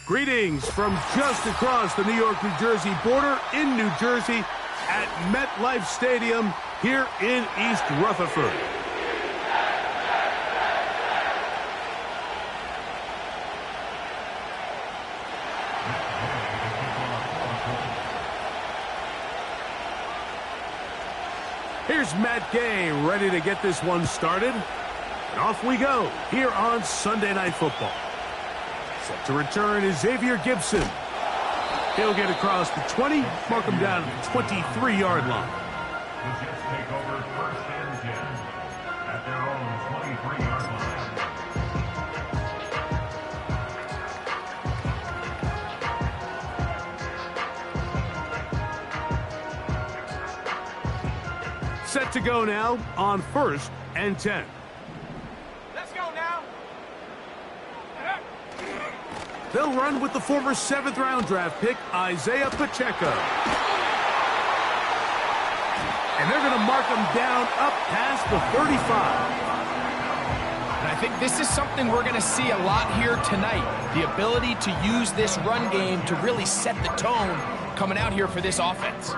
Greetings from just across the New York-New Jersey border in New Jersey at MetLife Stadium here in East Rutherford. Here's Matt Gay ready to get this one started. And off we go here on Sunday Night Football. Set to return is Xavier Gibson. He'll get across the 20, mark him down at the 23-yard line. The Jets take over first and 10 at their own 23-yard line. Set to go now on first and 10. Let's go now. They'll run with the former 7th-round draft pick, Isaiah Pacheco. And they're going to mark him down up past the 35. And I think this is something we're going to see a lot here tonight. The ability to use this run game to really set the tone coming out here for this offense.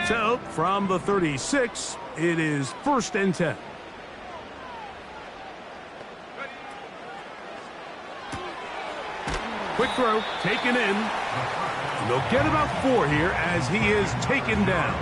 So, from the 36, it is first and 10. Quick throw, taken in. And they'll get about 4 here as he is taken down.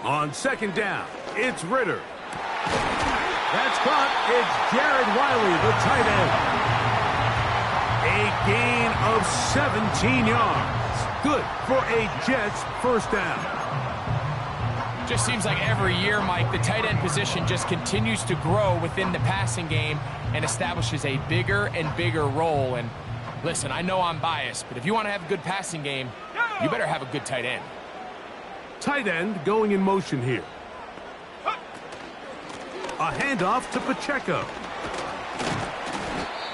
On second down, it's Ritter. That's caught. It's Jared Wiley, the tight end. A gain of 17 yards. Good for a Jets first down. Just seems like every year, Mike, the tight end position just continues to grow within the passing game and establishes a bigger and bigger role. And listen, I know I'm biased, but if you want to have a good passing game, you better have a good tight end. Tight end going in motion here. A handoff to Pacheco.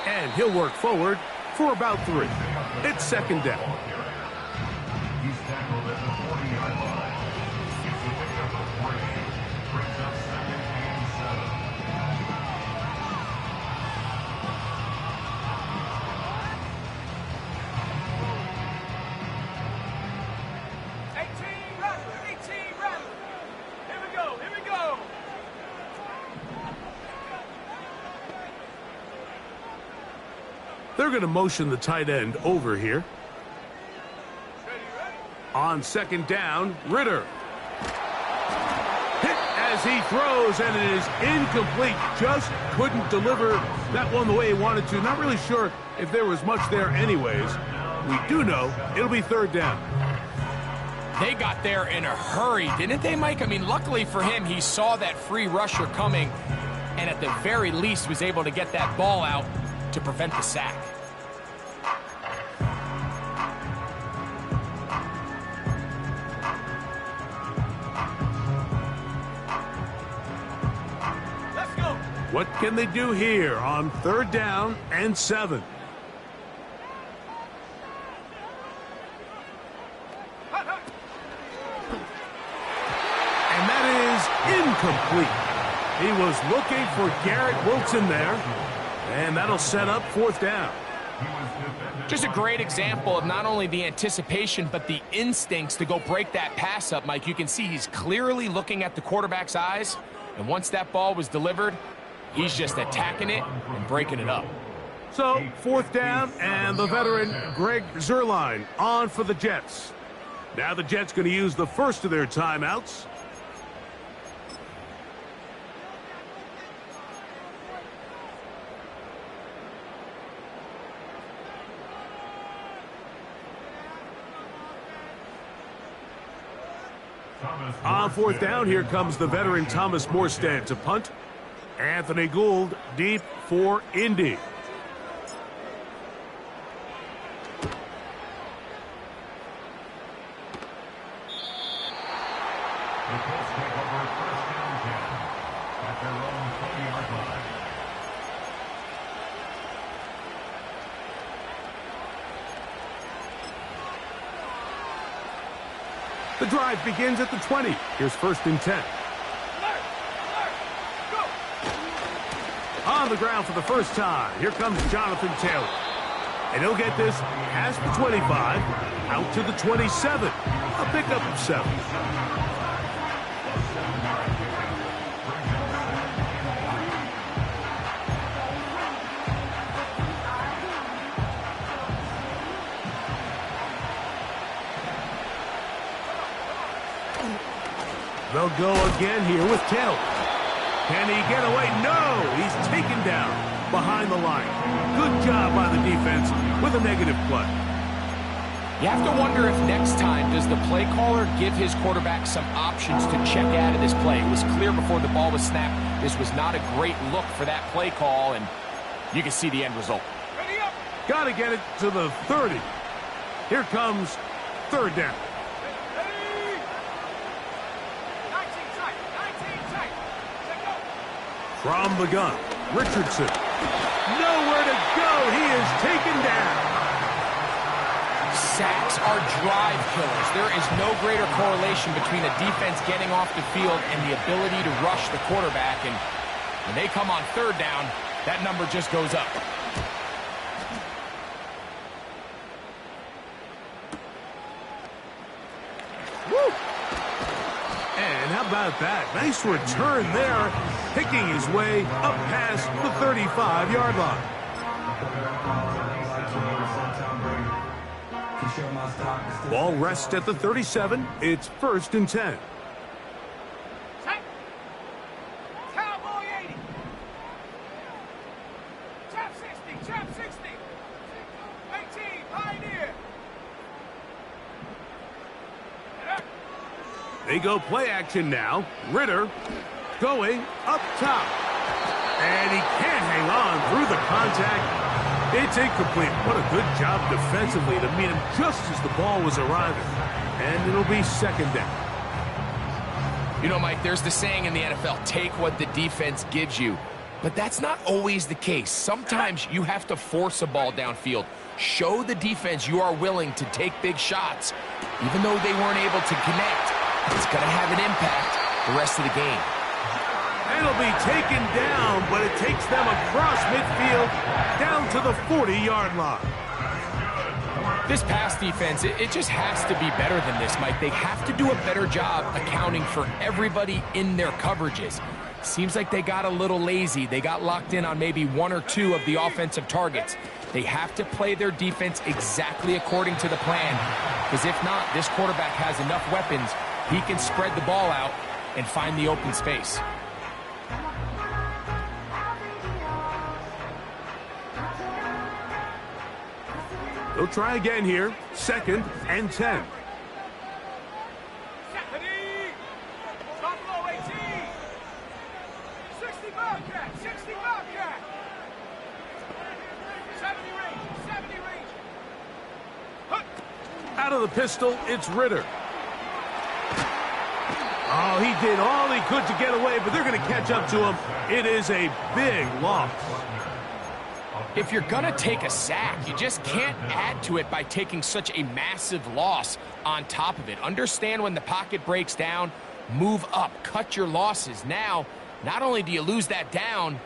And he'll work forward for about 3. It's second down. He's tackled at the 40-yard line. Gets a pickup of 3. Brings up 2nd and 7. They're going to motion the tight end over here. On second down, Ritter. Hit as he throws, and it is incomplete. Just couldn't deliver that one the way he wanted to. Not really sure if there was much there anyways. We do know it'll be third down. They got there in a hurry, didn't they, Mike? I mean, luckily for him, he saw that free rusher coming, and at the very least was able to get that ball out to prevent the sack. Let's go. What can they do here on third down and 7? And that is incomplete. He was looking for Garrett Wilson there. And that'll set up fourth down. Just a great example of not only the anticipation, but the instincts to go break that pass up, Mike. You can see he's clearly looking at the quarterback's eyes. And once that ball was delivered, he's just attacking it and breaking it up. So, fourth down, and the veteran Greg Zuerlein on for the Jets. Now the Jets going to use the first of their timeouts. On fourth down, here comes the veteran Thomas Morstead to punt. Anthony Gould deep for Indy. The Colts take over first down 10 at their own 20-yard line. The drive begins at the 20. Here's first and 10. On the ground for the first time, here comes Jonathan Taylor. And he'll get this past the 25, out to the 27. A pickup of 7. They'll go again here with Taylor. Can he get away? No! He's taken down behind the line. Good job by the defense with a negative play. You have to wonder if next time does the play caller give his quarterback some options to check out of this play. It was clear before the ball was snapped this was not a great look for that play call, and you can see the end result. Got to get it to the 30. Here comes third down. From the gun, Richardson. Nowhere to go. He is taken down. Sacks are drive killers. There is no greater correlation between a defense getting off the field and the ability to rush the quarterback. And when they come on third down, that number just goes up. Woo! And how about that? Nice return there, picking his way up past the 35-yard line. Ball rests at the 37. It's first and 10. Cowboy 80. Trap 60. Trap 60. 18. Pioneer. They go play action now. Ritter going up top. And he can't hang on through the contact. It's incomplete. What a good job defensively to meet him just as the ball was arriving. And it'll be second down. You know, Mike, there's the saying in the NFL, take what the defense gives you. But that's not always the case. Sometimes you have to force a ball downfield. Show the defense you are willing to take big shots. Even though they weren't able to connect, it's going to have an impact the rest of the game. It'll be taken down, but it takes them across midfield down to the 40-yard line. This pass defense, it just has to be better than this, Mike. They have to do a better job accounting for everybody in their coverages. Seems like they got a little lazy. They got locked in on maybe one or two of the offensive targets. They have to play their defense exactly according to the plan, because if not, this quarterback has enough weapons. He can spread the ball out and find the open space. They'll try again here. Second and 10. Buffalo 18. 60 Bobcat. 60 Bobcat. 70 range. 70 range. Out of the pistol, it's Ritter. Oh, he did all he could to get away, but they're going to catch up to him. It is a big loss. If you're going to take a sack, you just can't add to it by taking such a massive loss on top of it. Understand when the pocket breaks down, move up, cut your losses. Now, not only do you lose that down,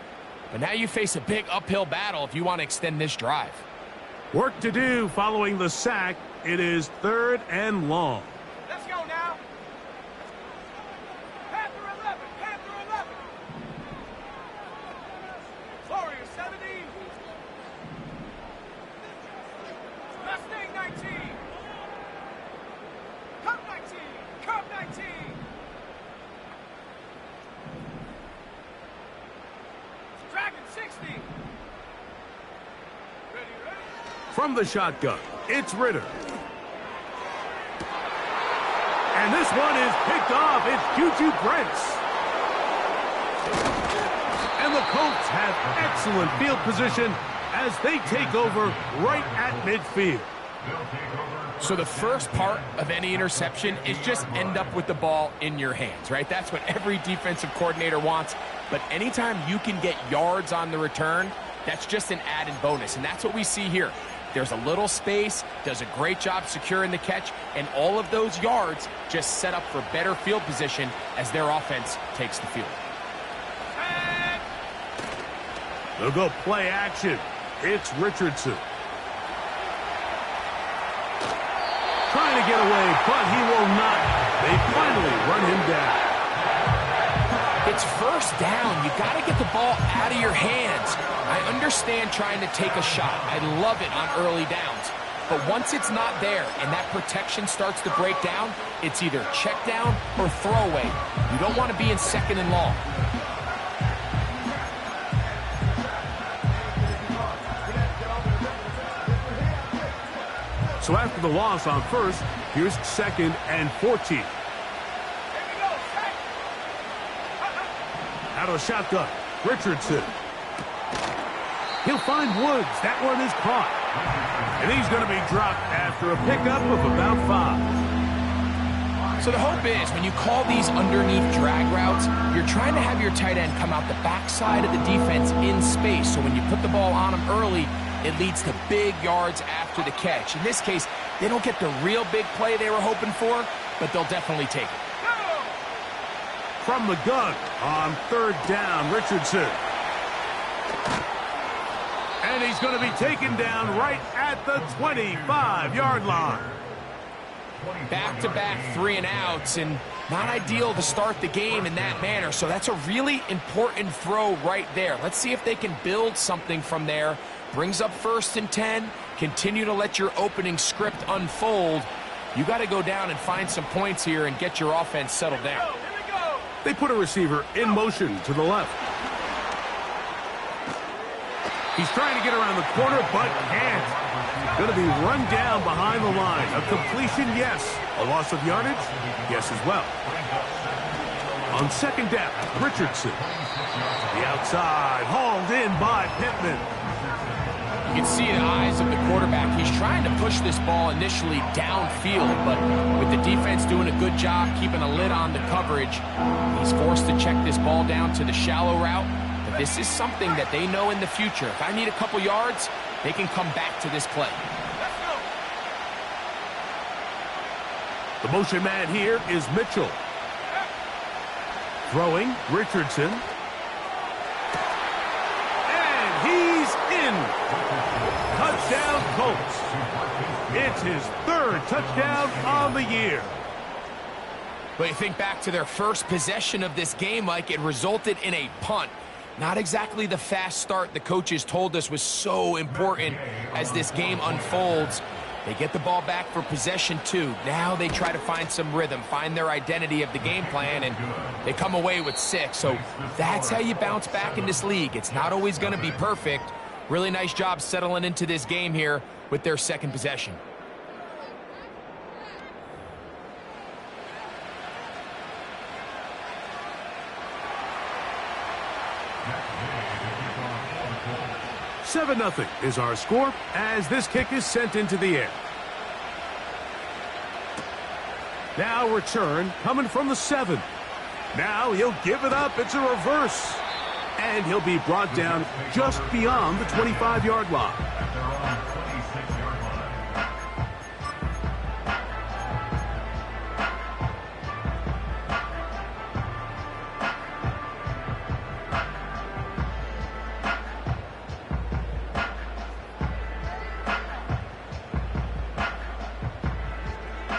but now you face a big uphill battle if you want to extend this drive. Work to do following the sack. It is third and long. Let's go now. Panther 11. Panther 11. Warrior 70. Mustang 19. Cup 19. Cup 19. Dragon 60. Ready. From the shotgun, it's Ritter. And this one is picked off. It's Juju Brents. And the Colts have excellent field position as they take over right at midfield. So the first part of any interception is just end up with the ball in your hands, right? That's what every defensive coordinator wants. But anytime you can get yards on the return, that's just an added bonus. And that's what we see here. There's a little space, does a great job securing the catch, and all of those yards just set up for better field position as their offense takes the field. They'll go play action. It's Richardson. Trying to get away, but he will not. They finally run him down. It's first down. You got to get the ball out of your hands. I understand trying to take a shot. I love it on early downs. But once it's not there and that protection starts to break down, it's either check down or throwaway. You don't want to be in second and long. So after the loss on first, here's 2nd and 14. Out of the shotgun, Richardson. He'll find Woods. That one is caught. And he's going to be dropped after a pickup of about 5. So the hope is when you call these underneath drag routes, you're trying to have your tight end come out the backside of the defense in space. So when you put the ball on him early, it leads to big yards after the catch. In this case, they don't get the real big play they were hoping for, but they'll definitely take it. From the gun on 3rd down, Richardson. And he's going to be taken down right at the 25-yard line. Back-to-back 3-and-outs, and not ideal to start the game in that manner. So that's a really important throw right there. Let's see if they can build something from there. Brings up 1st and 10. Continue to let your opening script unfold. You got to go down and find some points here and get your offense settled down. They put a receiver in motion to the left. He's trying to get around the corner, but can't. Going to be run down behind the line. A completion, yes. A loss of yardage, yes as well. On 2nd down, Richardson. The outside, hauled in by Pittman. You can see the eyes of the quarterback. He's trying to push this ball initially downfield, but with the defense doing a good job keeping a lid on the coverage, he's forced to check this ball down to the shallow route. But this is something that they know in the future. If I need a couple yards, they can come back to this play. The motion man here is Mitchell. Throwing, Richardson. And he's in. Touchdown, Colts. It's his 3rd touchdown on the year. But you think back to their first possession of this game, Mike, it resulted in a punt. Not exactly the fast start the coaches told us was so important as this game unfolds. They get the ball back for possession 2. Now they try to find some rhythm, find their identity of the game plan, and they come away with 6. So that's how you bounce back in this league. It's not always going to be perfect. Really nice job settling into this game here with their 2nd possession. Seven 0 is our score as this kick is sent into the air. Now return coming from the 7. Now he'll give it up. It's a reverse. And he'll be brought down just beyond the 25-yard line.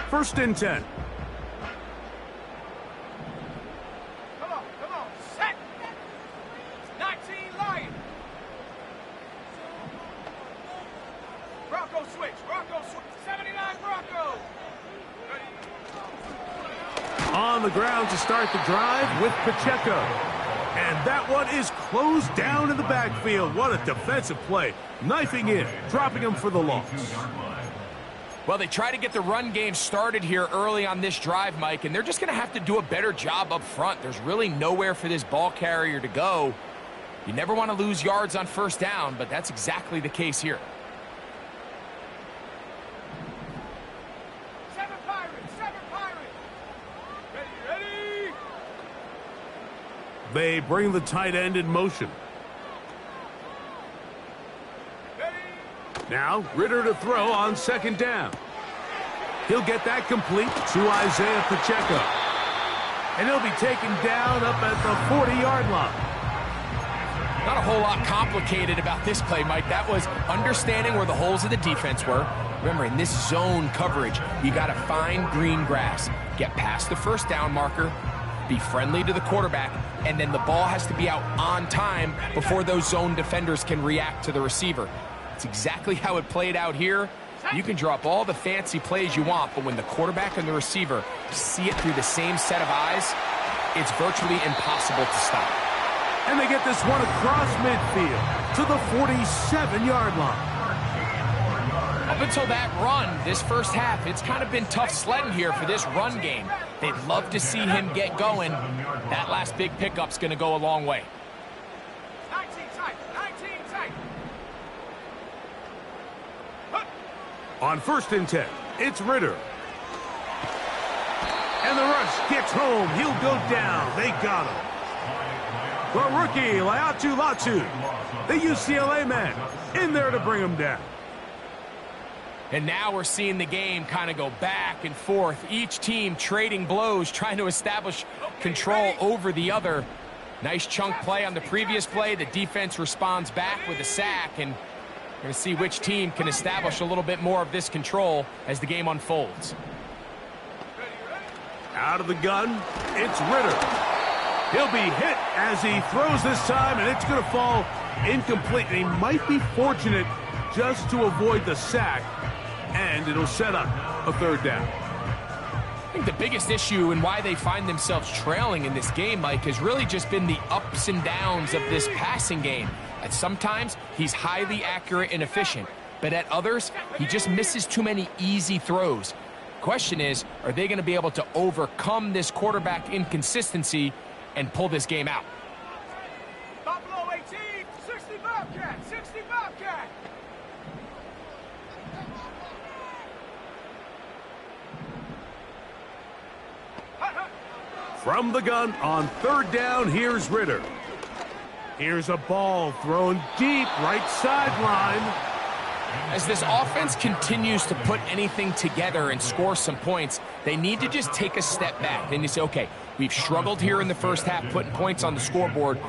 First and 10. Come on, set. 19 Lion. Bronco switch, 79 Bronco. On the ground to start the drive with Pacheco. And that one is closed down in the backfield. What a defensive play. Knifing in, dropping him for the loss. Well, they try to get the run game started here early on this drive, Mike, and they're just going to have to do a better job up front. There's really nowhere for this ball carrier to go. You never want to lose yards on first down, but that's exactly the case here. Seven Pirates. Ready. They bring the tight end in motion. Now, Ritter to throw on second down. He'll get that complete to Isaiah Pacheco. And he'll be taken down up at the 40-yard line. Not a whole lot complicated about this play, Mike. That was understanding where the holes of the defense were. Remember, in this zone coverage, you got to find green grass. Get past the first down marker, be friendly to the quarterback, and then the ball has to be out on time before those zone defenders can react to the receiver. It's exactly how it played out here. You can draw up all the fancy plays you want, but when the quarterback and the receiver see it through the same set of eyes, it's virtually impossible to stop. And they get this one across midfield to the 47-yard line. Up until that run, this first half, it's kind of been tough sledding here for this run game. They'd love to see him get going. That last big pickup's going to go a long way. 19 tight. On 1st and 10, it's Ritter. And the rush gets home. He'll go down. They got him. The rookie, Laiatu Latu, the UCLA man, in there to bring him down. And now we're seeing the game kind of go back and forth. Each team trading blows, trying to establish control over the other. Nice chunk play on the previous play. The defense responds back with a sack, and we're going to see which team can establish a little bit more of this control as the game unfolds. Out of the gun, it's Ritter. He'll be hit as he throws this time, and it's going to fall incomplete. And he might be fortunate just to avoid the sack, and it'll set up a 3rd down. I think the biggest issue and why they find themselves trailing in this game, Mike, has really just been the ups and downs of this passing game. At sometimes, he's highly accurate and efficient, but at others, he just misses too many easy throws. Question is, are they going to be able to overcome this quarterback inconsistency and pull this game out? Buffalo 18, 60 Bobcat. From the gun on 3rd down, here's Ritter. Here's a ball thrown deep, right sideline. As this offense continues to put anything together and score some points, they need to just take a step back. Then you say, okay, we've struggled here in the first half, putting points on the scoreboard.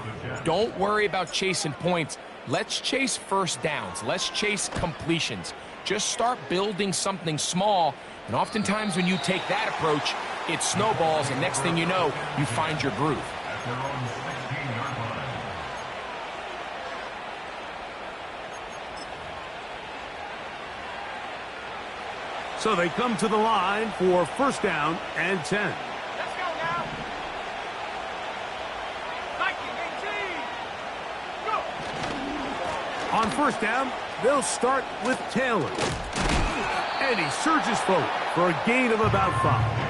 Don't worry about chasing points. Let's chase first downs. Let's chase completions. Just start building something small. And oftentimes when you take that approach, it snowballs, and next thing you know, you find your groove. So they come to the line for 1st down and 10. Let's go now. Viking 18. Go. On 1st down, they'll start with Taylor. And he surges forward for a gain of about 5.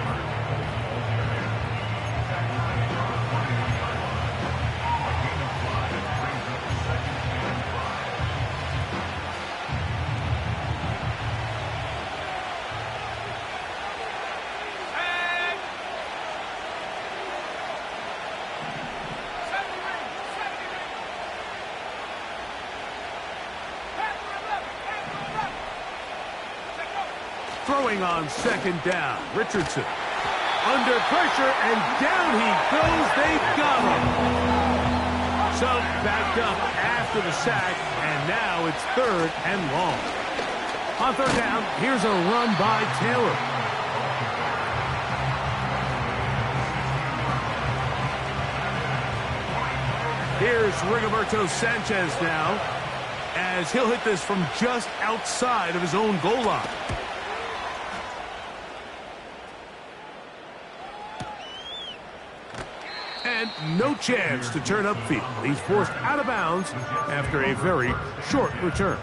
Throwing on 2nd down, Richardson. Under pressure, and down he goes. They've got him. So backed up after the sack, and now it's 3rd and long. On 3rd down, here's a run by Taylor. Here's Rigoberto Sanchez now, as he'll hit this from just outside of his own goal line. And no chance to turn upfield. He's forced out of bounds after a very short return.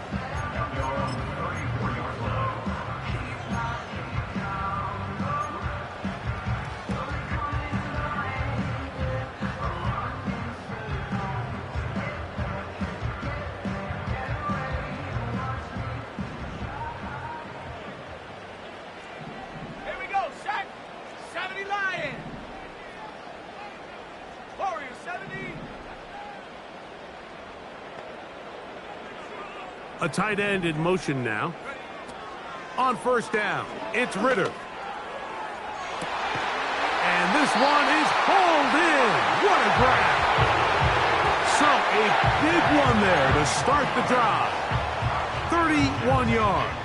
A tight end in motion now. On first down, it's Ritter. And this one is hauled in. What a grab. So a big one there to start the drive. 31 yards.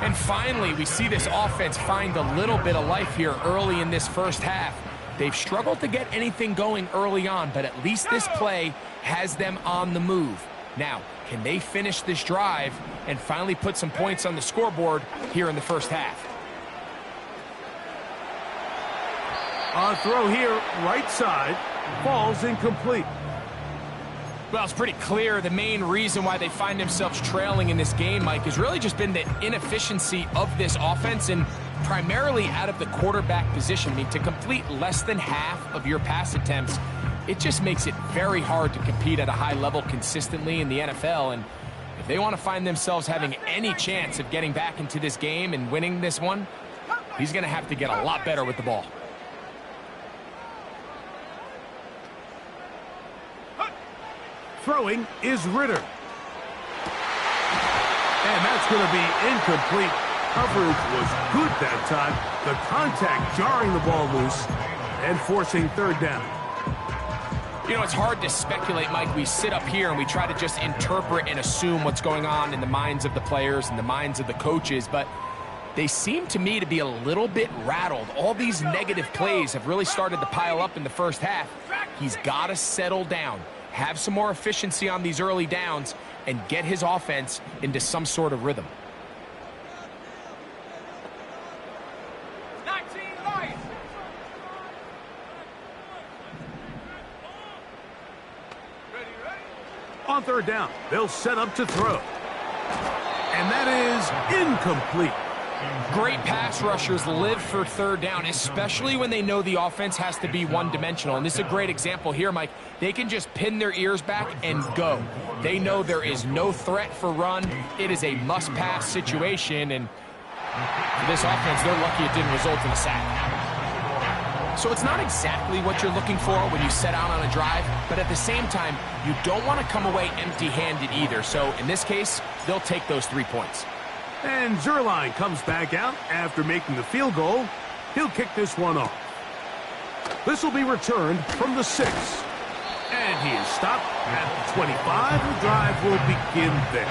And finally, we see this offense find a little bit of life here early in this first half. They've struggled to get anything going early on, but at least this play has them on the move. Now, can they finish this drive and finally put some points on the scoreboard here in the first half? On throw here, right side, falls incomplete. Well, it's pretty clear the main reason why they find themselves trailing in this game, Mike, has really just been the inefficiency of this offense and primarily out of the quarterback position. I mean, to complete less than half of your pass attempts, it just makes it very hard to compete at a high level consistently in the NFL. And if they want to find themselves having any chance of getting back into this game and winning this one, he's going to have to get a lot better with the ball. Throwing is Ritter. And that's going to be incomplete. Coverage was good that time. The contact jarring the ball loose and forcing third down. You know, it's hard to speculate, Mike. We sit up here and we try to just interpret and assume what's going on in the minds of the players and the minds of the coaches, but they seem to me to be a little bit rattled. All these negative plays have really started to pile up in the first half. He's got to settle down, have some more efficiency on these early downs, and get his offense into some sort of rhythm. 19 Lions. Ready. On third down, they'll set up to throw. And that is incomplete. Great pass rushers live for third down, especially when they know the offense has to be one-dimensional. And this is a great example here, Mike. They can just pin their ears back and go. They know there is no threat for run. It is a must-pass situation, and for this offense, they're lucky it didn't result in a sack. So it's not exactly what you're looking for when you set out on a drive, but at the same time, you don't want to come away empty-handed either. So in this case, they'll take those 3 points. And Zuerlein comes back out after making the field goal. He'll kick this one off. This will be returned from the 6. And he is stopped at the 25. The drive will begin there.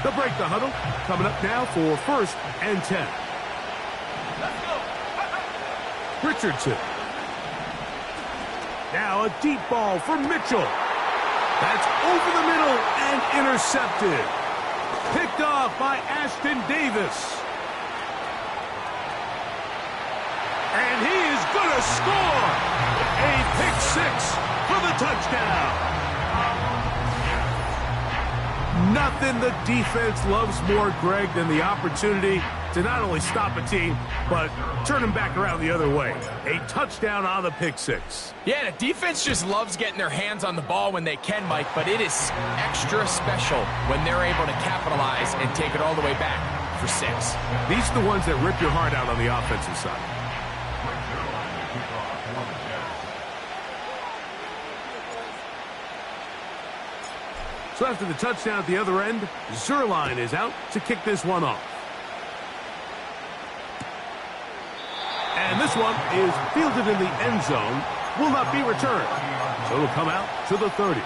They'll break the huddle. Coming up now for 1st and 10. Richardson. Now a deep ball for Mitchell. That's over the middle and intercepted. Picked off by Ashton Davis. And he is going to score. A pick 6 for the touchdown. Nothing the defense loves more, Greg, than the opportunity to not only stop a team, but turn them back around the other way. A touchdown on the pick 6. Yeah, the defense just loves getting their hands on the ball when they can, Mike, but it is extra special when they're able to capitalize and take it all the way back for 6. These are the ones that rip your heart out on the offensive side. So after the touchdown at the other end, Zuerlein is out to kick this one off. And this one is fielded in the end zone, will not be returned. So it'll come out to the 30.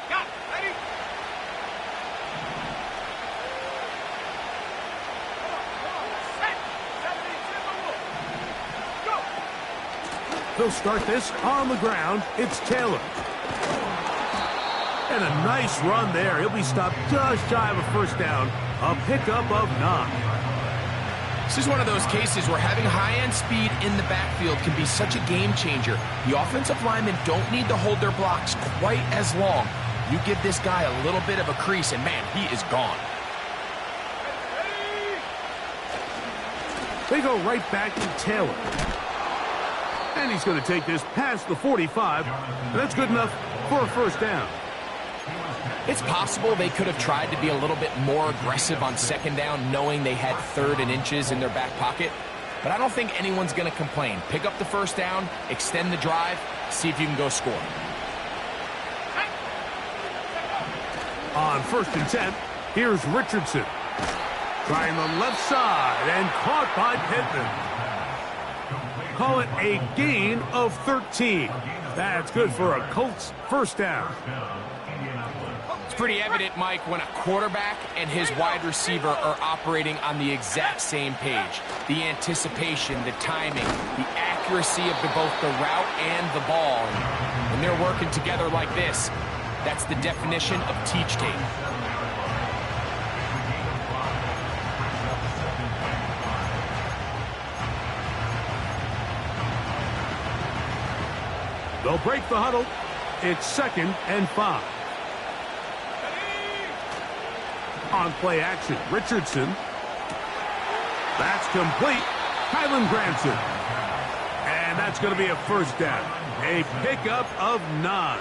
Got it. Ready? Set. 72. Go. They'll start this on the ground. It's Taylor. And a nice run there. He'll be stopped just shy of a first down. A pickup of 9. This is one of those cases where having high-end speed in the backfield can be such a game changer. The offensive linemen don't need to hold their blocks quite as long. You give this guy a little bit of a crease, and man, he is gone. They go right back to Taylor. And he's going to take this past the 45, and that's good enough for a first down. It's possible they could have tried to be a little bit more aggressive on second down, knowing they had 3rd and inches in their back pocket. But I don't think anyone's going to complain. Pick up the first down, extend the drive, see if you can go score. On 1st and 10, here's Richardson. Trying the left side and caught by Pittman. Call it a gain of 13. That's good for a Colts first down. It's pretty evident, Mike, when a quarterback and his wide receiver are operating on the exact same page. The anticipation, the timing, the accuracy of both the route and the ball. And when they're working together like this, that's the definition of teach tape. They'll break the huddle. It's 2nd and 5. On play action, Richardson. That's complete. Kylan Granson. And that's going to be a first down. A pickup of 9.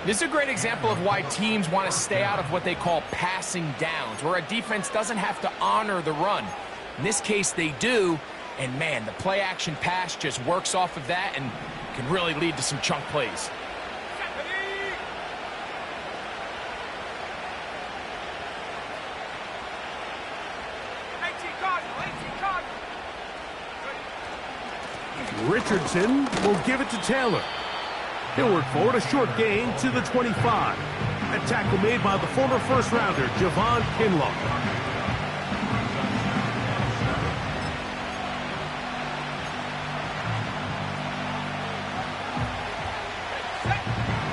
This is a great example of why teams want to stay out of what they call passing downs, where a defense doesn't have to honor the run. In this case, they do. And, man, the play action pass just works off of that and can really lead to some chunk plays. Richardson will give it to Taylor. He'll work forward, a short gain to the 25. A tackle made by the former first-rounder, Javon Kinlaw.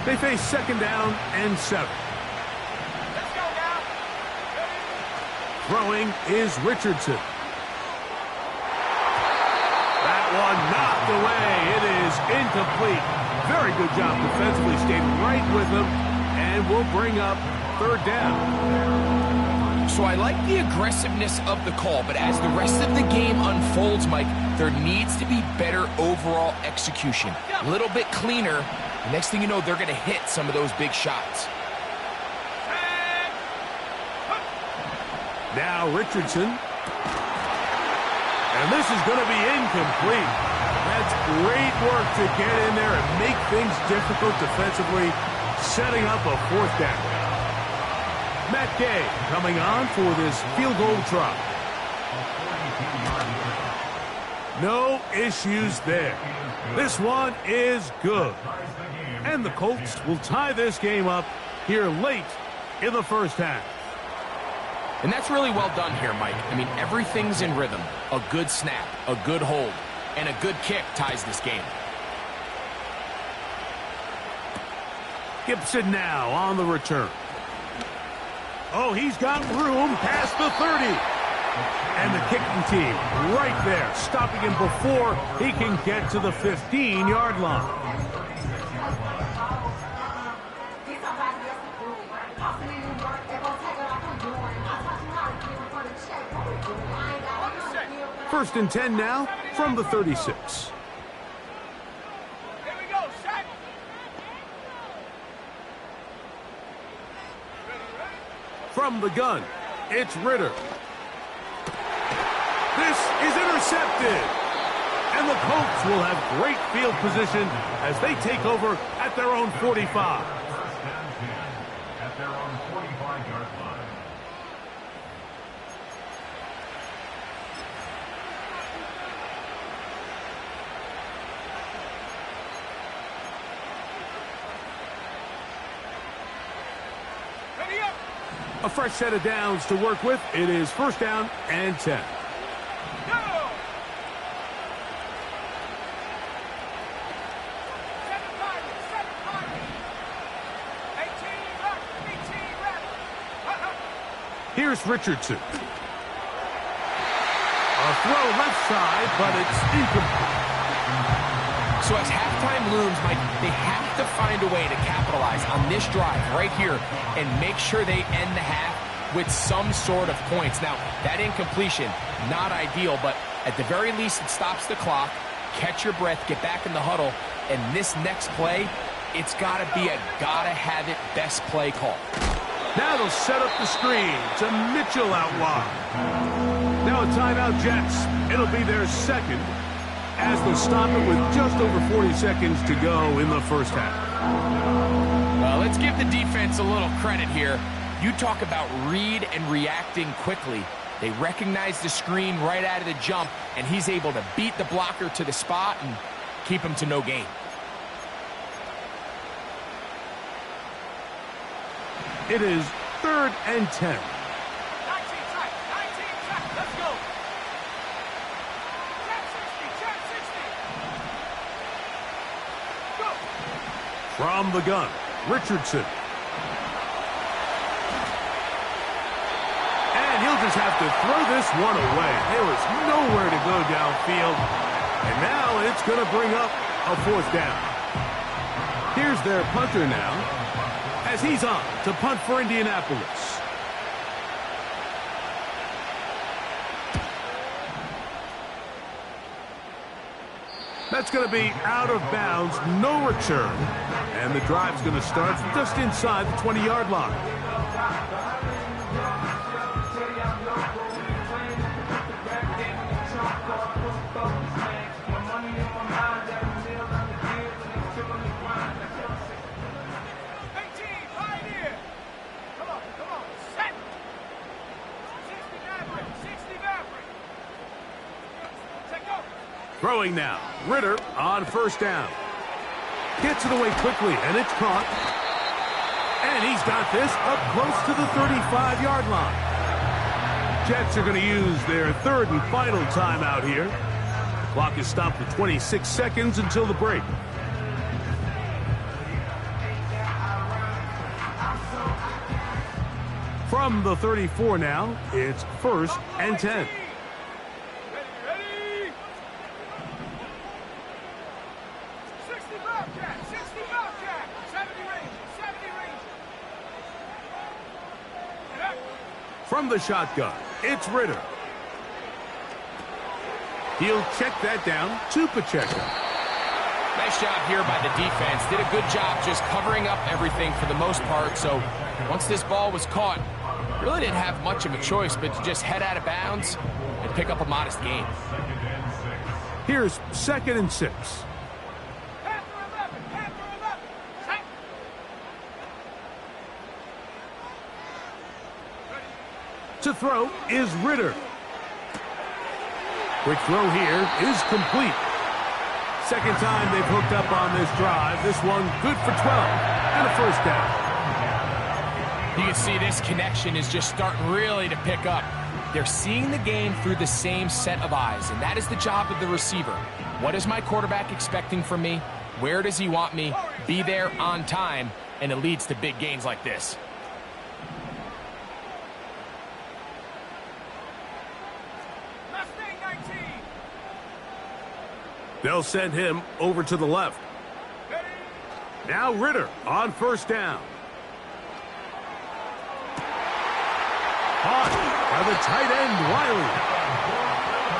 They face 2nd down and 7. Let's go now. Throwing is Richardson. That one knocked away. It is incomplete. Very good job defensively. Stayed right with him and will bring up 3rd down. So I like the aggressiveness of the call, but as the rest of the game unfolds, Mike, there needs to be better overall execution. A little bit cleaner. Next thing you know, they're going to hit some of those big shots. Now Richardson. And this is going to be incomplete. That's great work to get in there and make things difficult defensively, setting up a 4th down. Matt Gay coming on for this field goal try. No issues there. This one is good. And the Colts will tie this game up here late in the first half. And that's really well done here, Mike. I mean, everything's in rhythm. A good snap, a good hold, and a good kick ties this game. Gibson now on the return. Oh, he's got room past the 30. And the kicking team right there, stopping him before he can get to the 15-yard line. First and 10 now from the 36. Here we go, set. From the gun, it's Ritter. This is intercepted. And the Colts will have great field position as they take over at their own 45. At their own 45-yard line. Ready up. A fresh set of downs to work with. It is 1st down and 10. Here's Richardson. A throw left side, but it's incomplete. So as halftime looms, Mike, they have to find a way to capitalize on this drive right here and make sure they end the half with some sort of points. Now, that incompletion, not ideal, but at the very least, it stops the clock. Catch your breath, get back in the huddle, and this next play, it's got to be a gotta-have-it best play call. Now they'll set up the screen to Mitchell out wide. Now a timeout, Jets. It'll be their second, as they'll stop it with just over 40 seconds to go in the first half. Well, let's give the defense a little credit here. You talk about read and reacting quickly. They recognize the screen right out of the jump, and he's able to beat the blocker to the spot and keep him to no gain. It is 3rd and 10. 19 tight, 19 tight, let's go. Check 60, go. From the gun, Richardson. And he'll just have to throw this one away. There was nowhere to go downfield. And now it's going to bring up a 4th down. Here's their punter now, as he's on to punt for Indianapolis. That's going to be out of bounds, no return. And the drive's going to start just inside the 20-yard line. Throwing now, Ritter on 1st down. Gets it away quickly, and it's caught. And he's got this up close to the 35-yard line. Jets are going to use their 3rd and final timeout here. The clock is stopped for 26 seconds until the break. From the 34 now, it's 1st and 10. From the shotgun, it's Ritter. He'll check that down to Pacheco. Nice job here by the defense. Did a good job just covering up everything for the most part. So once this ball was caught, really didn't have much of a choice but to just head out of bounds and pick up a modest gain. Here's 2nd and 6. To throw is Ritter. Quick throw here is complete. Second time they've hooked up on this drive. This one good for 12 and a 1st down. You can see this connection is just starting really to pick up. They're seeing the game through the same set of eyes, and that is the job of the receiver. What is my quarterback expecting from me? Where does he want me? Be there on time, and it leads to big gains like this. They'll send him over to the left. Now Ritter on 1st down. Caught by the tight end, Wiley.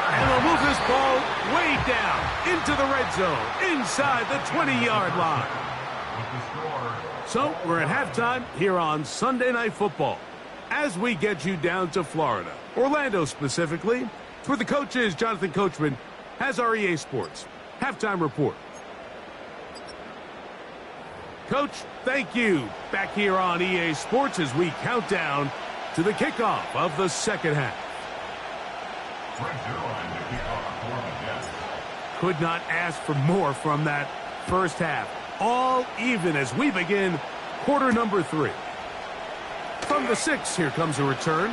And they'll move this ball way down into the red zone, inside the 20-yard line. So we're at halftime here on Sunday Night Football, as we get you down to Florida, Orlando specifically. For the coaches, Jonathan Coachman has our EA Sports halftime report. Coach, thank you. Back here on EA Sports as we count down to the kickoff of the second half. Could not ask for more from that first half. All even as we begin quarter number 3. From the 6, here comes a return.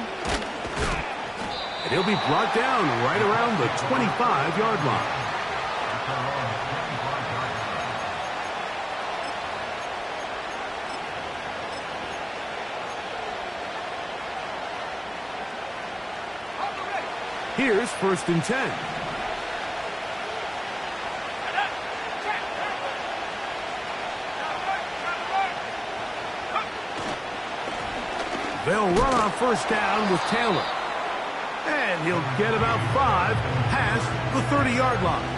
And he'll be brought down right around the 25-yard line. Here's 1st and 10. They'll run on first down with Taylor. And he'll get about 5 past the 30-yard line.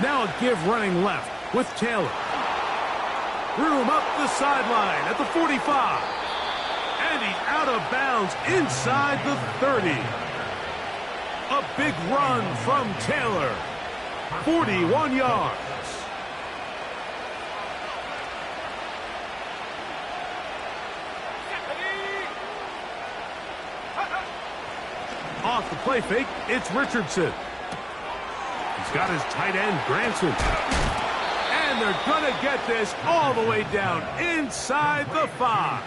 Now a give running left with Taylor. Threw him up the sideline at the 45. And he's out of bounds inside the 30. A big run from Taylor. 41 yards. Off the play fake, it's Richardson. He's got his tight end, Granson. And they're going to get this all the way down inside the 5.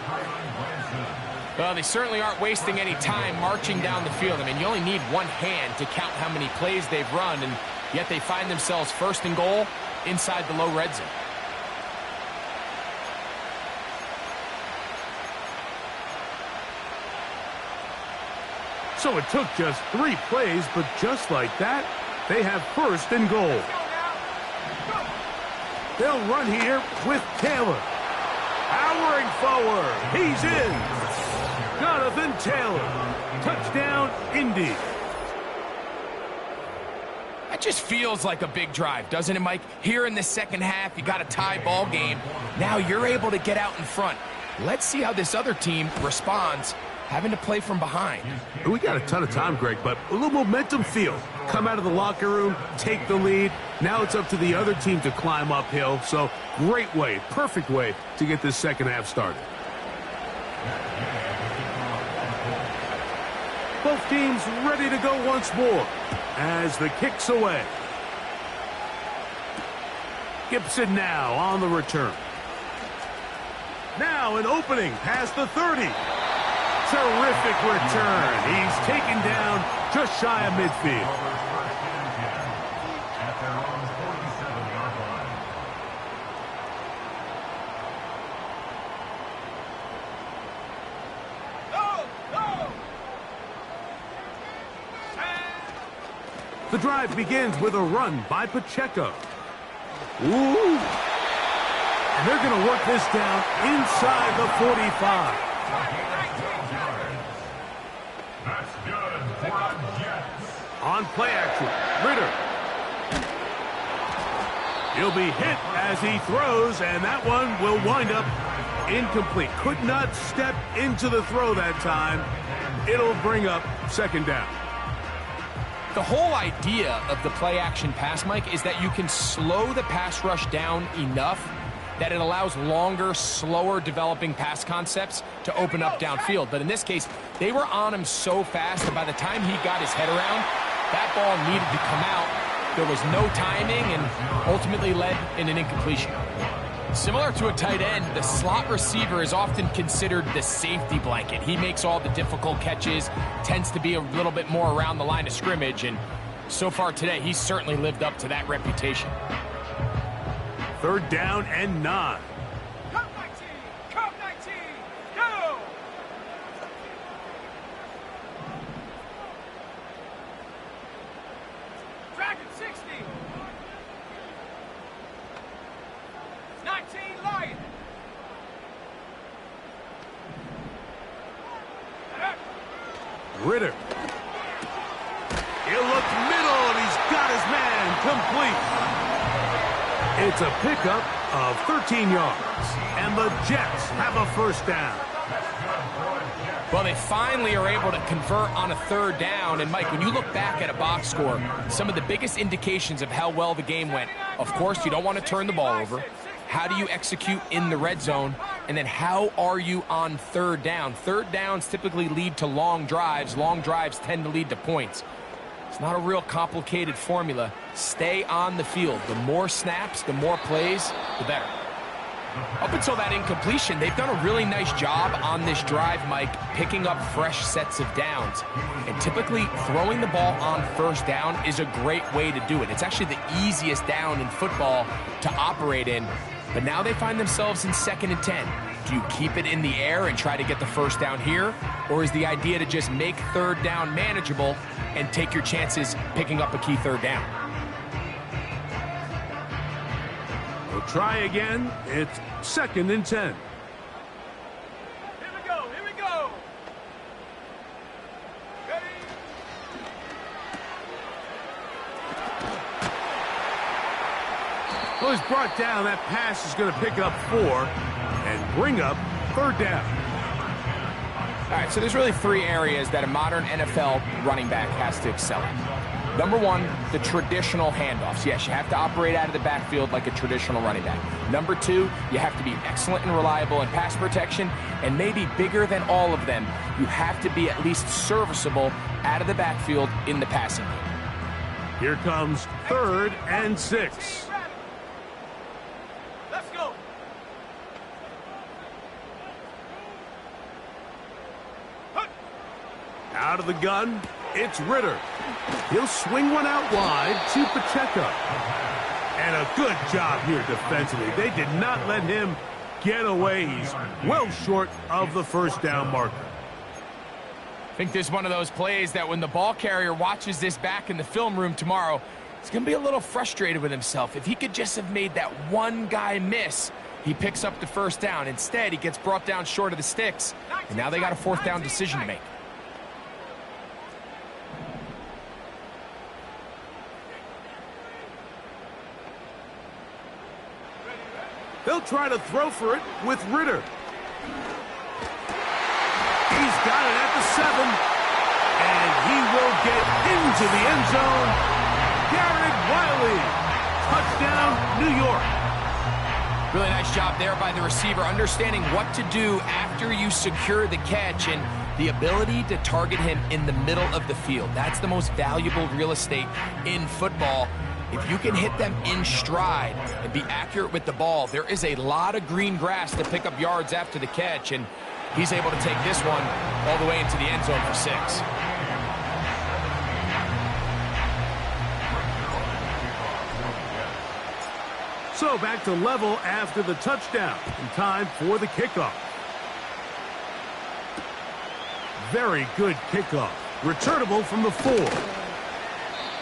Well, they certainly aren't wasting any time marching down the field. I mean, you only need one hand to count how many plays they've run, and yet they find themselves first and goal inside the low red zone. So it took just 3 plays, but just like that, they have first and goal. They'll run here with Taylor. Powering forward. He's in. Jonathan Taylor. Touchdown, Indy. That just feels like a big drive, doesn't it, Mike? Here in the second half, you got a tie ball game. Now you're able to get out in front. Let's see how this other team responds, having to play from behind. We got a ton of time, Greg, but a little momentum feel. Come out of the locker room, take the lead. Now it's up to the other team to climb uphill. So great way, perfect way to get this second half started. Both teams ready to go once more as the kick's away. Gibson now on the return. Now an opening past the 30. Terrific return. He's taken down just shy of midfield. At their own 47-yard line. The drive begins with a run by Pacheco. Ooh. And they're going to work this down inside the 45. That's good for the Jets. On play action, Ritter. He'll be hit as he throws, and that one will wind up incomplete. Could not step into the throw that time. It'll bring up second down. The whole idea of the play action pass, Mike, is that you can slow the pass rush down enough that it allows longer, slower developing pass concepts to open up downfield. But in this case, they were on him so fast that by the time he got his head around, that ball needed to come out. There was no timing and ultimately led in an incompletion. Similar to a tight end, the slot receiver is often considered the safety blanket. He makes all the difficult catches, tends to be a little bit more around the line of scrimmage, and so far today, he's certainly lived up to that reputation. Third down and 9. Come 19! Come 19! Go! Dragon 60! 19 Lion! Ritter. He'll look middle, and he's got his man complete. It's a pickup of 13 yards, and the Jets have a first down. Well, they finally are able to convert on a third down. And, Mike, when you look back at a box score, some of the biggest indications of how well the game went, of course, you don't want to turn the ball over. How do you execute in the red zone? And then how are you on third down? Third downs typically lead to long drives. Long drives tend to lead to points. It's not a real complicated formula. Stay on the field. The more snaps, the more plays, the better. Up until that incompletion, they've done a really nice job on this drive, Mike, picking up fresh sets of downs. And typically, throwing the ball on first down is a great way to do it. It's actually the easiest down in football to operate in. But now they find themselves in 2nd and 10. Do you keep it in the air and try to get the first down here? Or is the idea to just make third down manageable and take your chances picking up a key third down? We'll try again. It's 2nd and 10. Here we go. Here we go. Ready? Well, he's brought down. That pass is going to pick up 4 and bring up 3rd down. All right, so there's really 3 areas that a modern NFL running back has to excel in. Number 1, the traditional handoffs. Yes, you have to operate out of the backfield like a traditional running back. Number 2, you have to be excellent and reliable in pass protection, and maybe bigger than all of them, you have to be at least serviceable out of the backfield in the passing game. Here comes 3rd and 6. Let's go. Out of the gun, it's Ritter. He'll swing one out wide to Pacheco. And a good job here defensively. They did not let him get away. He's well short of the first down marker. I think this is one of those plays that when the ball carrier watches this back in the film room tomorrow, he's going to be a little frustrated with himself. If he could just have made that one guy miss, he picks up the first down. Instead, he gets brought down short of the sticks, and now they got a 4th down decision to make. They'll try to throw for it with Ritter. He's got it at the 7. And he will get into the end zone. Garrett Wiley. Touchdown, New York. Really nice job there by the receiver, understanding what to do after you secure the catch and the ability to target him in the middle of the field. That's the most valuable real estate in football. If you can hit them in stride and be accurate with the ball, there is a lot of green grass to pick up yards after the catch, and he's able to take this one all the way into the end zone for 6. So back to level after the touchdown. In time for the kickoff. Very good kickoff. Returnable from the 4.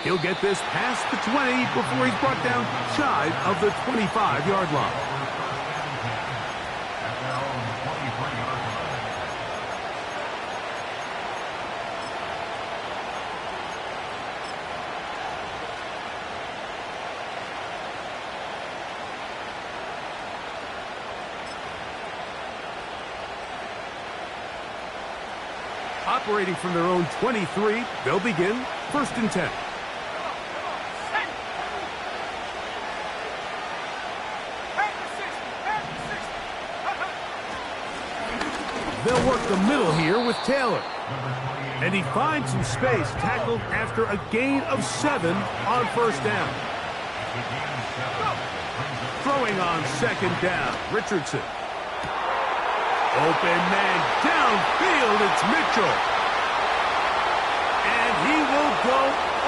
He'll get this past the 20 before he's brought down shy of the 25-yard line. Operating from their own 23, they'll begin 1st and 10. They'll work the middle here with Taylor. And he finds some space, tackled after a gain of 7 on 1st down. Throwing on 2nd down, Richardson. Open man downfield, it's Mitchell. And he will go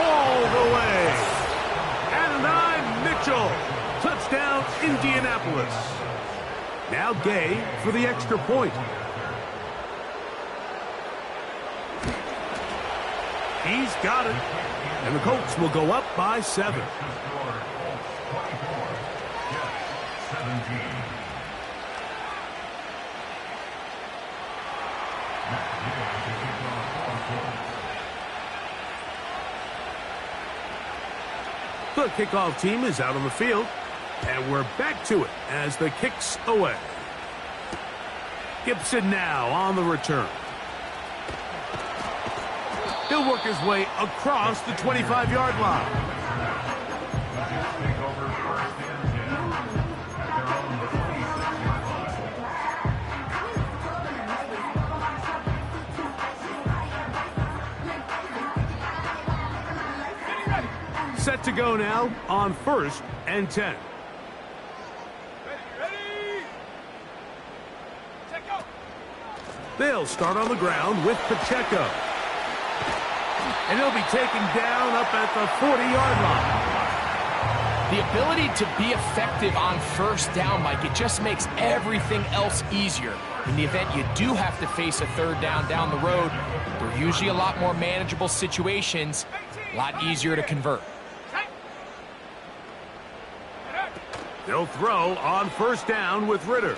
all the way. Adonai Mitchell. Touchdown, Indianapolis. Now Gay for the extra point. He's got it. And the Colts will go up by 7. The kickoff team is out on the field, and we're back to it as the kick's away. Gibson now on the return. He'll work his way across the 25-yard line. Set to go now on 1st and 10. Ready? Check go. They'll start on the ground with Pacheco. And he'll be taken down up at the 40-yard line. The ability to be effective on first down, Mike, it just makes everything else easier. In the event you do have to face a third down the road, they're usually a lot more manageable situations, a lot easier to convert. They'll throw on first down with Ritter.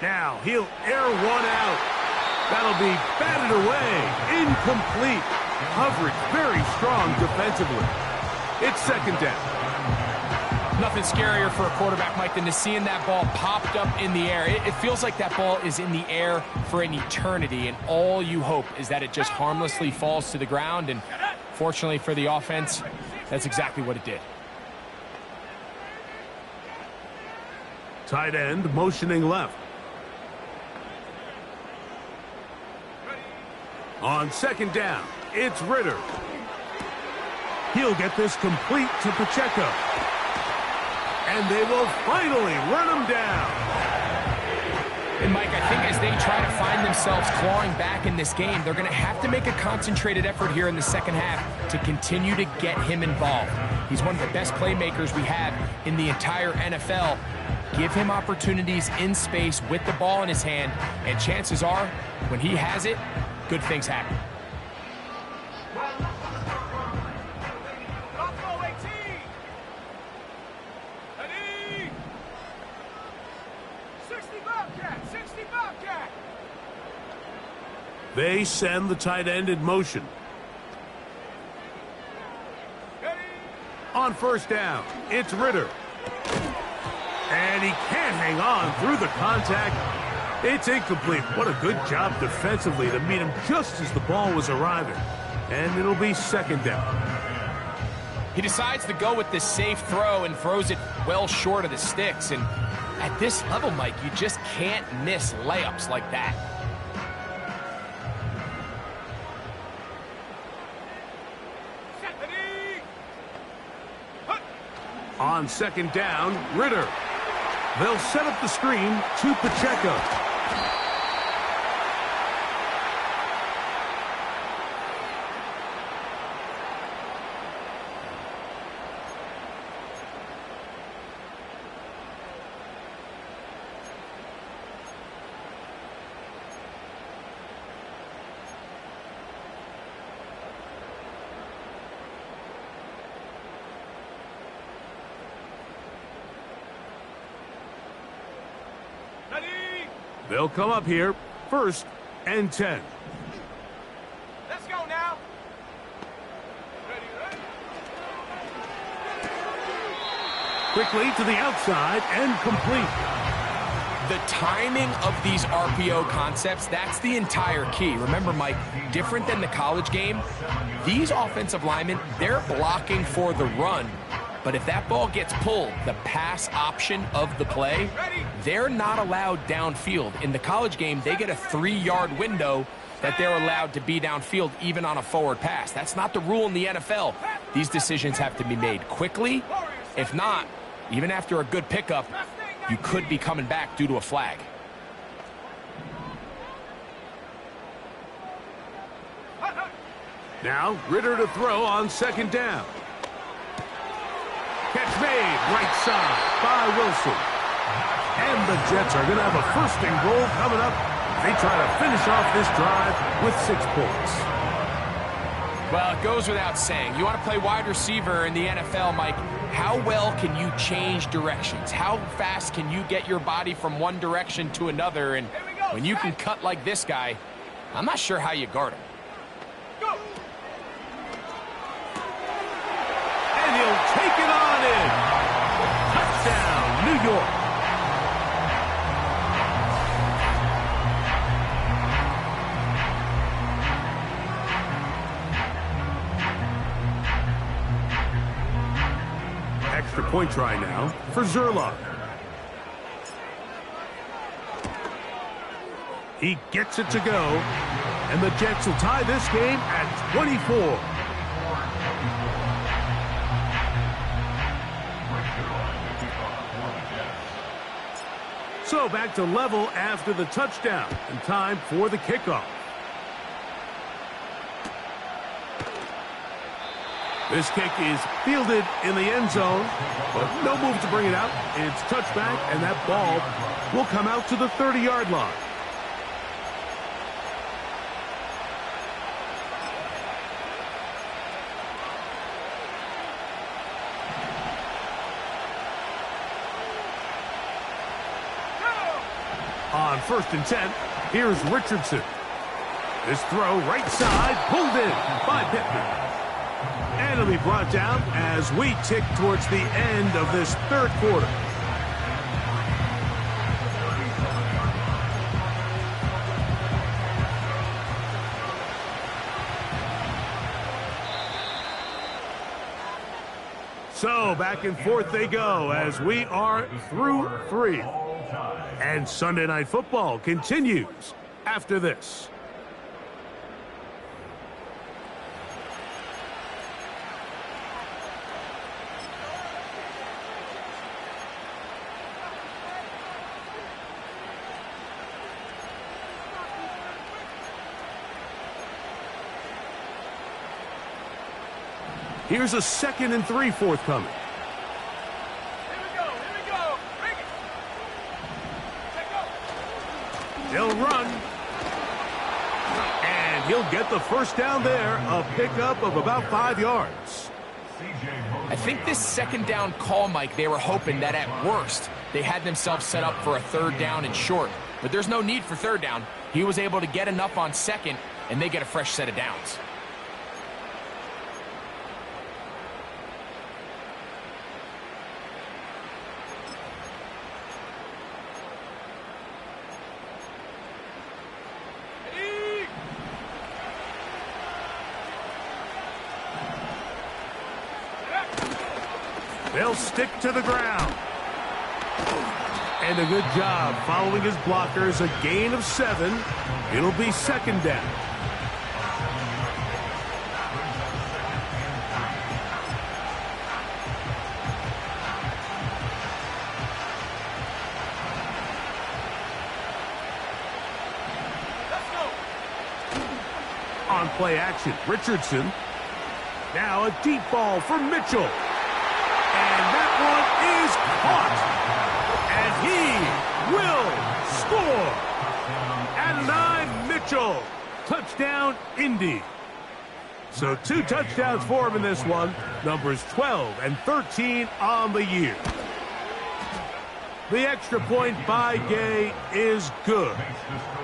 Now he'll air one out. That'll be batted away. Incomplete. Coverage very strong defensively. It's second down. Nothing scarier for a quarterback, Mike, than to seeing that ball popped up in the air. It feels like that ball is in the air for an eternity, and all you hope is that it just harmlessly falls to the ground, and fortunately for the offense, that's exactly what it did. Tight end motioning left. On second down, it's Ritter. He'll get this complete to Pacheco. And they will finally run him down. And, Mike, I think as they try to find themselves clawing back in this game, they're going to have to make a concentrated effort here in the second half to continue to get him involved. He's one of the best playmakers we have in the entire NFL. Give him opportunities in space with the ball in his hand, and chances are, when he has it, good things happen. They send the tight end in motion. On first down, it's Ritter. And he can't hang on through the contact. It's incomplete. What a good job defensively to meet him just as the ball was arriving. And it'll be second down. He decides to go with this safe throw and throws it well short of the sticks. And at this level, Mike, you just can't miss layups like that. On second down, Ritter. They'll set up the screen to Pacheco. They'll come up here, 1st and 10. Let's go now. Ready. Quickly to the outside and complete. The timing of these RPO concepts, that's the entire key. Remember, Mike, different than the college game, these offensive linemen, they're blocking for the run. But if that ball gets pulled, the pass option of the play, they're not allowed downfield. In the college game, they get a 3-yard window that they're allowed to be downfield even on a forward pass. That's not the rule in the NFL. These decisions have to be made quickly. If not, even after a good pickup, you could be coming back due to a flag. Now, Ritter to throw on second down. Catch made, right side by Wilson. And the Jets are going to have a 1st and goal coming up. They try to finish off this drive with 6 points. Well, it goes without saying. You want to play wide receiver in the NFL, Mike, how well can you change directions? How fast can you get your body from one direction to another? And when you can cut like this guy, I'm not sure how you guard him. And he'll take it on in. Touchdown, New York. Extra point try now for Zerlock. He gets it to go, and the Jets will tie this game at 24. So back to level after the touchdown, and time for the kickoff. This kick is fielded in the end zone, but no move to bring it out. It's touchback, and that ball will come out to the 30-yard line. On 1st and 10, here's Richardson. This throw right side, pulled in by Pittman. And it'll be brought down as we tick towards the end of this third quarter. So back and forth they go as we are through 3. And Sunday Night Football continues after this. Here's a 2nd and 3 forthcoming. Here we go. Bring it. Take go. They'll run. And he'll get the first down there, a pickup of about 5 yards. I think this 2nd down call, Mike, they were hoping that at worst they had themselves set up for a 3rd down and short. But there's no need for 3rd down. He was able to get enough on 2nd, and they get a fresh set of downs. They'll stick to the ground. And a good job following his blockers, a gain of 7. It'll be 2nd down. Let's go. On play action, Richardson. Now a deep ball for Mitchell. And that one is caught. And he will score. At 9, Mitchell. Touchdown, Indy. So 2 touchdowns for him in this one. Numbers 12 and 13 on the year. The extra point by Gay is good.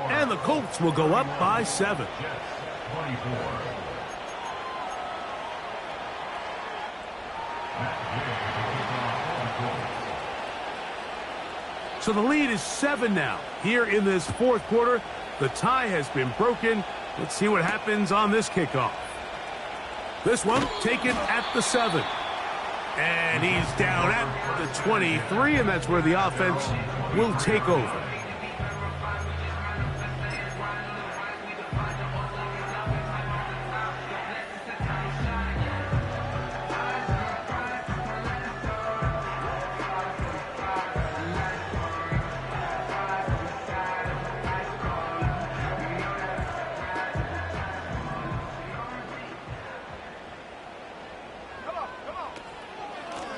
And the Colts will go up by 7. 24. So the lead is 7 now. Here in this 4th quarter, the tie has been broken. Let's see what happens on this kickoff. This one taken at the 7. And he's down at the 23, and that's where the offense will take over.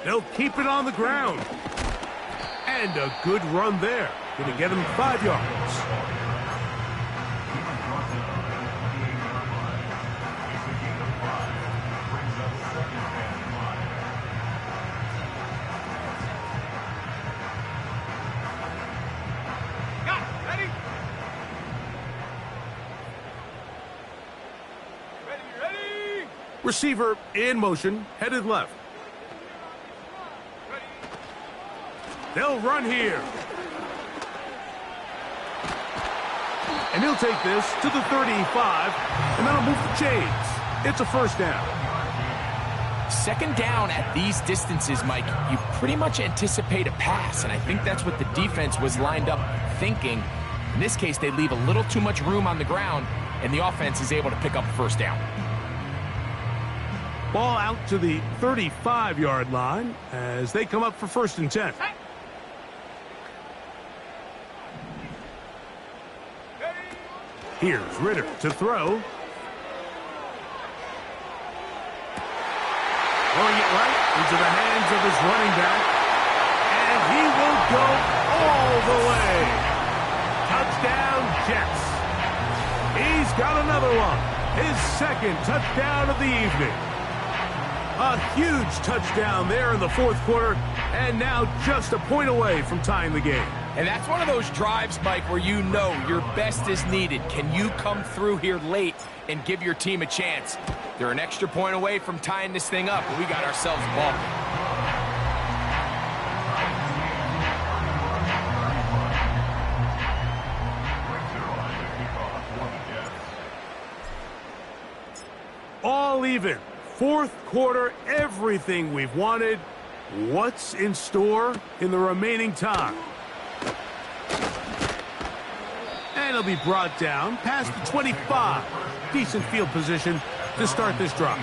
They'll keep it on the ground. And a good run there. Going to get him 5 yards. Got it. Ready? Ready. Receiver in motion, headed left. They'll run here. And he'll take this to the 35, and that'll move the chains. It's a 1st down. 2nd down at these distances, Mike, you pretty much anticipate a pass, and I think that's what the defense was lined up thinking. In this case, they leave a little too much room on the ground, and the offense is able to pick up a 1st down. Ball out to the 35-yard line as they come up for 1st and 10. Here's Ritter to throw. Throwing it right into the hands of his running back. And he will go all the way. Touchdown, Jets. He's got another one. His second touchdown of the evening. A huge touchdown there in the fourth quarter, and now just a point away from tying the game. And that's one of those drives, Mike, where you know your best is needed. Can you come through here late and give your team a chance? They're an extra point away from tying this thing up, and we got ourselves a ball game. All even. Fourth quarter, everything we've wanted. What's in store in the remaining time? And it'll be brought down past the 25. Decent field position to start this drive.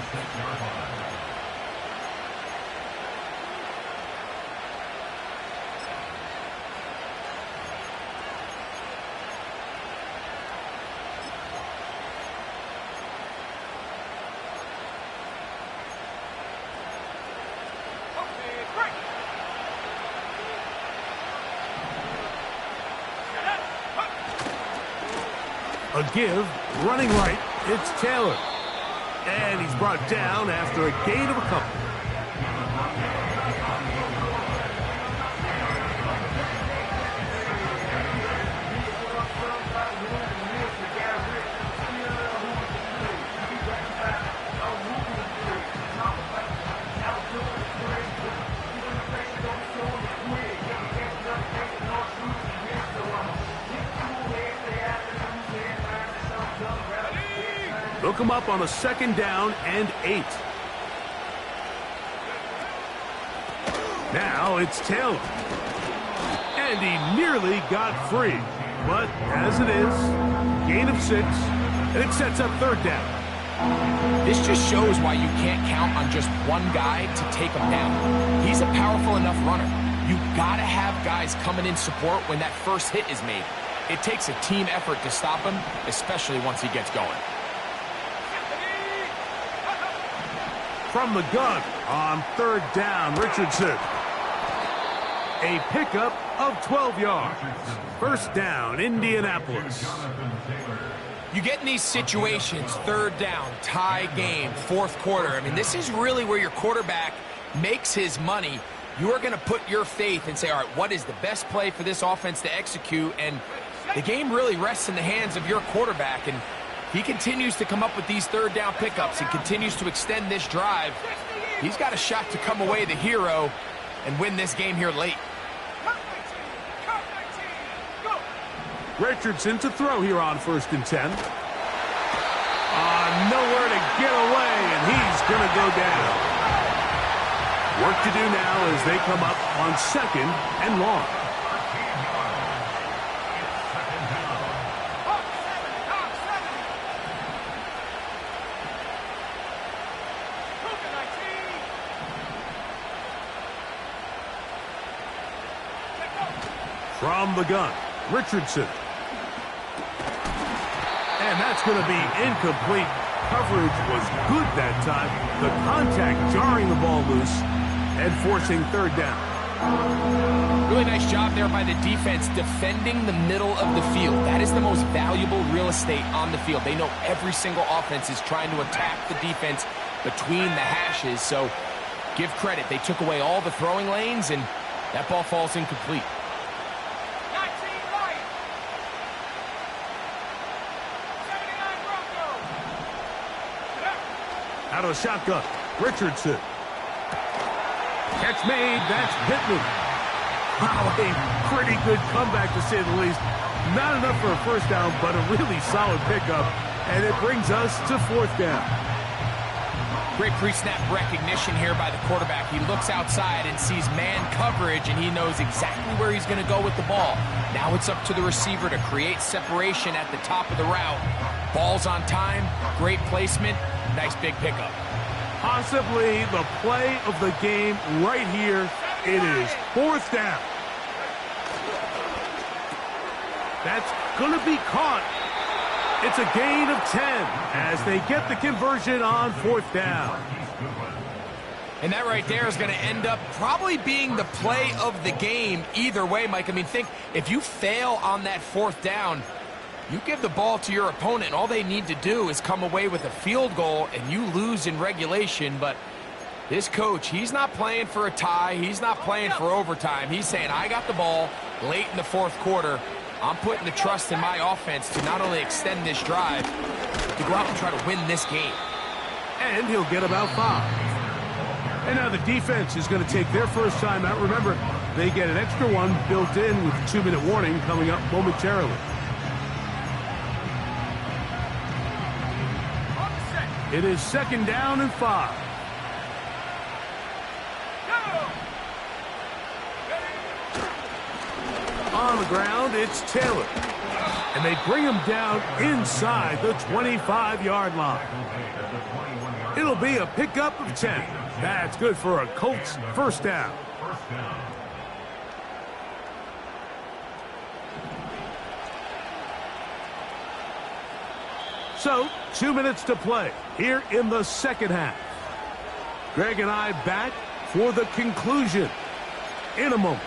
A give, running right, it's Taylor. And he's brought down after a gain of a couple. Look him up on a second down and 8. Now it's Taylor. And he nearly got free. But as it is, gain of 6, and it sets up third down. This just shows why you can't count on just one guy to take him down. He's a powerful enough runner. You gotta have guys coming in support when that first hit is made. It takes a team effort to stop him, especially once he gets going. From the gun on third down, Richardson. A pickup of 12 yards. First down, Indianapolis. You get in these situations, third down, tie game, fourth quarter. I mean, this is really where your quarterback makes his money. You are going to put your faith and say, all right, what is the best play for this offense to execute? And the game really rests in the hands of your quarterback. And he continues to come up with these third down pickups and continues to extend this drive. He's got a shot to come away the hero and win this game here late. Richardson to throw here on 1st and 10. Nowhere to get away, and he's going to go down. Work to do now as they come up on 2nd and long. From the gun, Richardson. And that's going to be incomplete. Coverage was good that time. The contact jarring the ball loose and forcing third down. Really nice job there by the defense defending the middle of the field. That is the most valuable real estate on the field. They know every single offense is trying to attack the defense between the hashes. So give credit. They took away all the throwing lanes, and that ball falls incomplete. Out of the shotgun, Richardson. Catch made, that's Pittman. Wow, a pretty good comeback to say the least. Not enough for a first down, but a really solid pickup. And it brings us to 4th down. Great pre-snap recognition here by the quarterback. He looks outside and sees man coverage, and he knows exactly where he's going to go with the ball. Now it's up to the receiver to create separation at the top of the route. Ball's on time, great placement, nice big pickup. Possibly the play of the game right here. It is 4th down. That's going to be caught. It's a gain of 10 as they get the conversion on 4th down. And that right there is going to end up probably being the play of the game either way, Mike. I mean, think, if you fail on that 4th down, you give the ball to your opponent, and all they need to do is come away with a field goal, and you lose in regulation. But this coach, he's not playing for a tie. He's not playing for overtime. He's saying, I got the ball late in the 4th quarter. I'm putting the trust in my offense to not only extend this drive, to go out and try to win this game. And he'll get about 5. And now the defense is going to take their first time out. Remember, they get an extra one built in with a 2-minute warning coming up momentarily. It is 2nd down and 5. On the ground, it's Taylor. And they bring him down inside the 25-yard line. It'll be a pickup of 10. That's good for a Colts first down. So, 2 minutes to play here in the 2nd half. Greg and I back for the conclusion in a moment.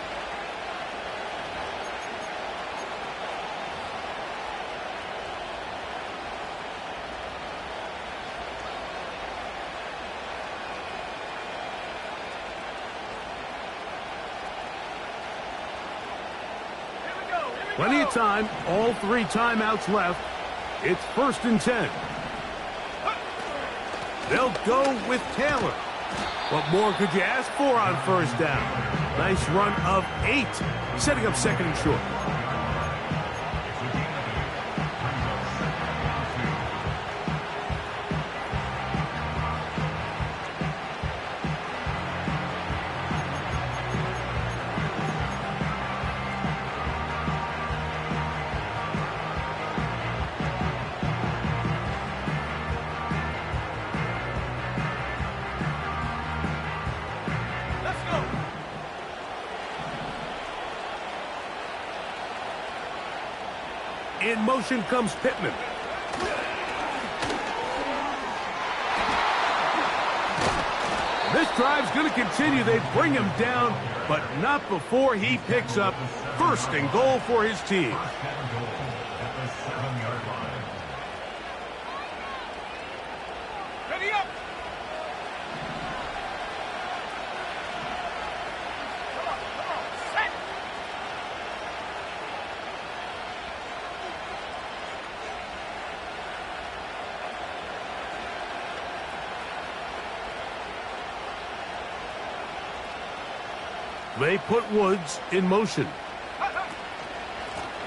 Plenty of time, all 3 timeouts left. It's 1st and 10. They'll go with Taylor. What more could you ask for on 1st down? Nice run of 8, setting up 2nd and short. In motion comes Pittman. This drive's going to continue. They bring him down, but not before he picks up 1st and goal for his team. Ready up! Come on, set! They put Woods in motion.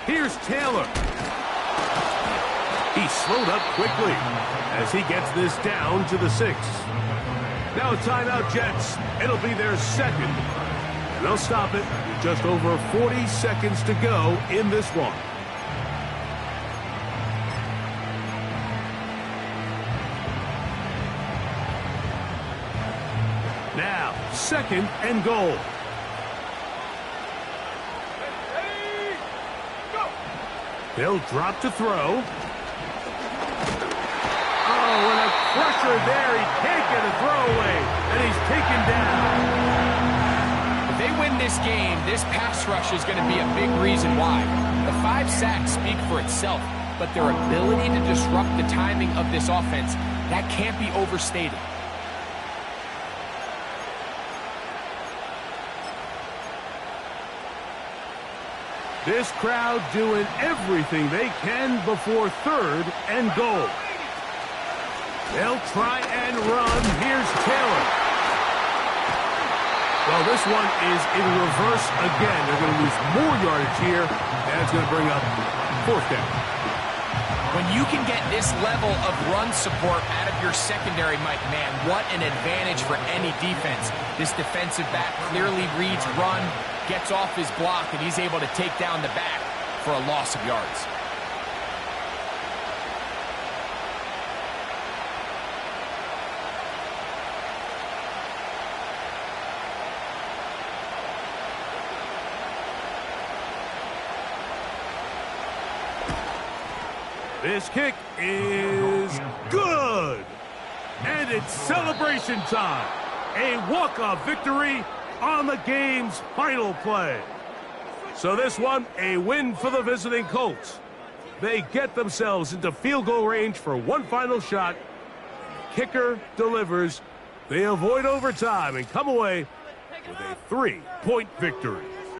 Here's Taylor. He slowed up quickly as he gets this down to the 6. Now a timeout, Jets. It'll be their 2nd. And they'll stop it with just over 40 seconds to go in this one. Now, 2nd and goal. They'll drop to throw. Oh, and a pressure there. He can't get a throw away, and he's taken down. If they win this game, this pass rush is going to be a big reason why. The 5 sacks speak for itself, but their ability to disrupt the timing of this offense, that can't be overstated. This crowd doing everything they can before 3rd and goal. They'll try and run. Here's Taylor. Well, this one is in reverse again. They're going to lose more yardage here. That's going to bring up 4th down. When you can get this level of run support out of your secondary, Mike, man, what an advantage for any defense. This defensive back clearly reads run, gets off his block, and he's able to take down the back for a loss of yards. This kick is good. And it's celebration time. A walk-off victory on the game's final play. So this one, a win for the visiting Colts. They get themselves into field goal range for one final shot. Kicker delivers. They avoid overtime and come away with a 3-point victory.